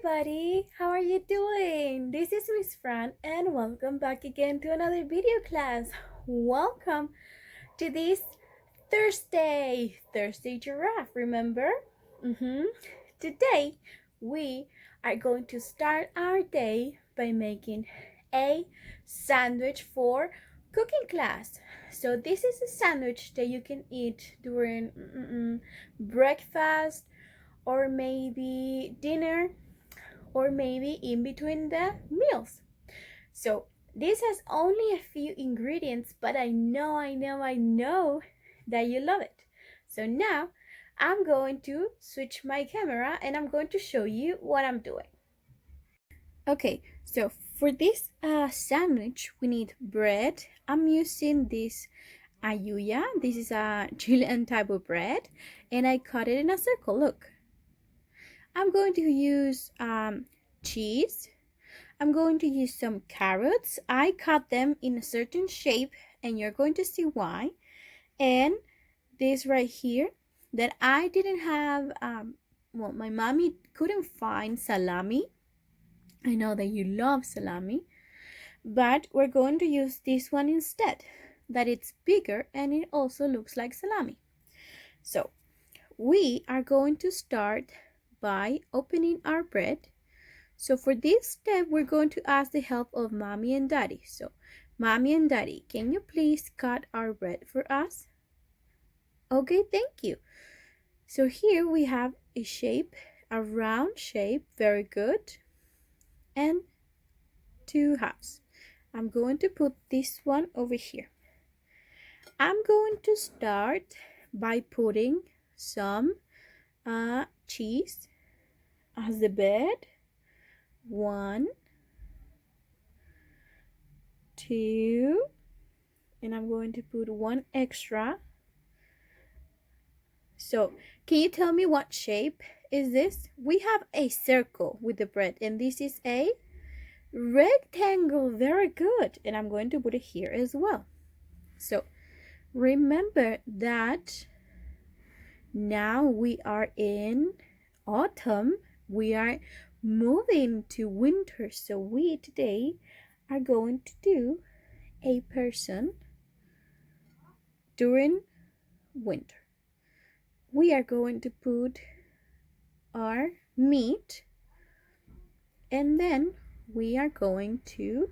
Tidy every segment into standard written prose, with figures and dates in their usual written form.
everybody, how are you doing? This is Ms Fran and welcome back again to another video class. Welcome to this Thursday Giraffe, remember? Today we are going to start our day by making a sandwich for cooking class. So this is a sandwich that you can eat during breakfast or maybe dinner or maybe in between the meals. So this has only a few ingredients, but I know that you love it. So now I'm going to switch my camera and I'm going to show you what I'm doing. Okay, so for this sandwich we need bread. I'm using this ayuya. This is a Chilean type of bread and I cut it in a circle, look. I'm going to use cheese. I'm going to use some carrots. I cut them in a certain shape and you're going to see why. And this right here that I didn't have, my mommy couldn't find salami. I know that you love salami, but we're going to use this one instead, that it's bigger and it also looks like salami. So we are going to start by opening our bread. So for this step, we're going to ask the help of mommy and daddy. So mommy and daddy, can you please cut our bread for us? Okay, thank you. So here we have a shape, a round shape, very good. And two halves. I'm going to put this one over here. I'm going to start by putting some cheese as the bed. 1, 2, and I'm going to put one extra. So can you tell me what shape is this? We have a circle with the bread and this is a rectangle. Very good. And I'm going to put it here as well. So remember that now we are in autumn. We are moving to winter, so we today are going to do a person during winter. We are going to put our meat and then we are going to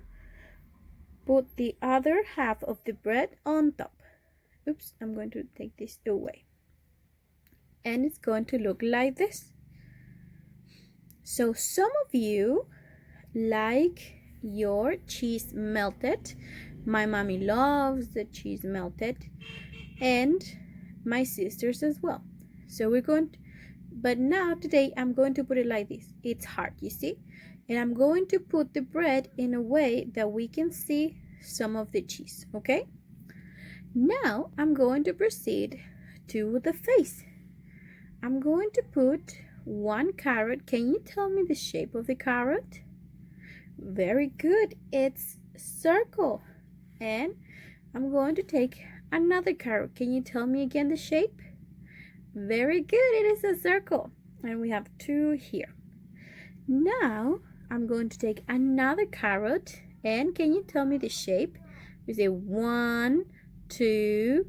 put the other half of the bread on top. Oops, I'm going to take this away. And it's going to look like this. So some of you like your cheese melted. My mommy loves the cheese melted and my sisters as well. So we're going to, but now today I'm going to put it like this. It's hard, you see? And I'm going to put the bread in a way that we can see some of the cheese, okay? Now I'm going to proceed to the face. I'm going to put one carrot. Can you tell me the shape of the carrot? Very good. It's circle. And I'm going to take another carrot. Can you tell me again the shape? Very good. It is a circle. And we have 2 here. Now I'm going to take another carrot. And can you tell me the shape? We say 1, 2,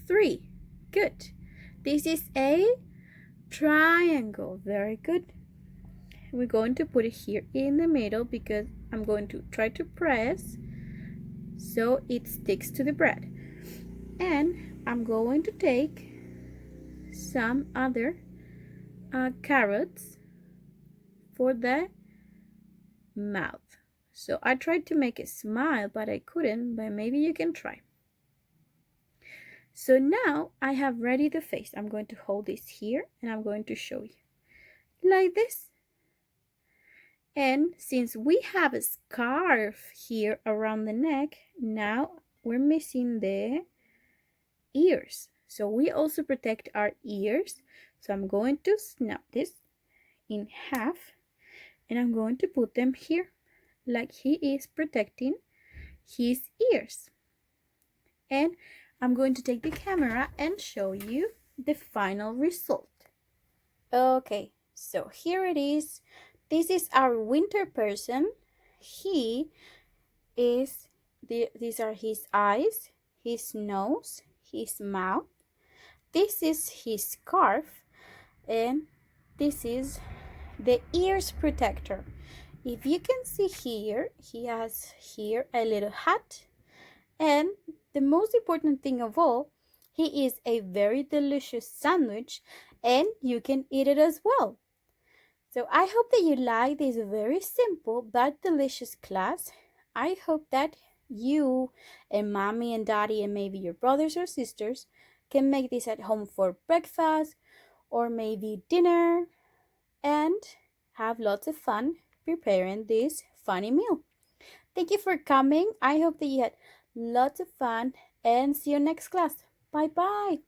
3. Good. This is a triangle. Very good. We're going to put it here in the middle because I'm going to try to press so it sticks to the bread. And I'm going to take some other carrots for the mouth. So I tried to make it smile, but I couldn't, but maybe you can try. So now I have ready the face. I'm going to hold this here and I'm going to show you like this. And since we have a scarf here around the neck, now we're missing the ears. So we also protect our ears. So I'm going to snap this in half and I'm going to put them here like he is protecting his ears. And I'm going to take the camera and show you the final result. Okay, so here it is. This is our winter person. He is, these are his eyes, his nose, his mouth. This is his scarf, and this is the ears protector. If you can see here, he has here a little hat, and the most important thing of all, he is a very delicious sandwich, and you can eat it as well. So I hope that you like this very simple but delicious class. I hope that you and mommy and daddy and maybe your brothers or sisters can make this at home for breakfast or maybe dinner and have lots of fun preparing this funny meal. Thank you for coming. I hope that you had lots of fun and see you next class. Bye bye.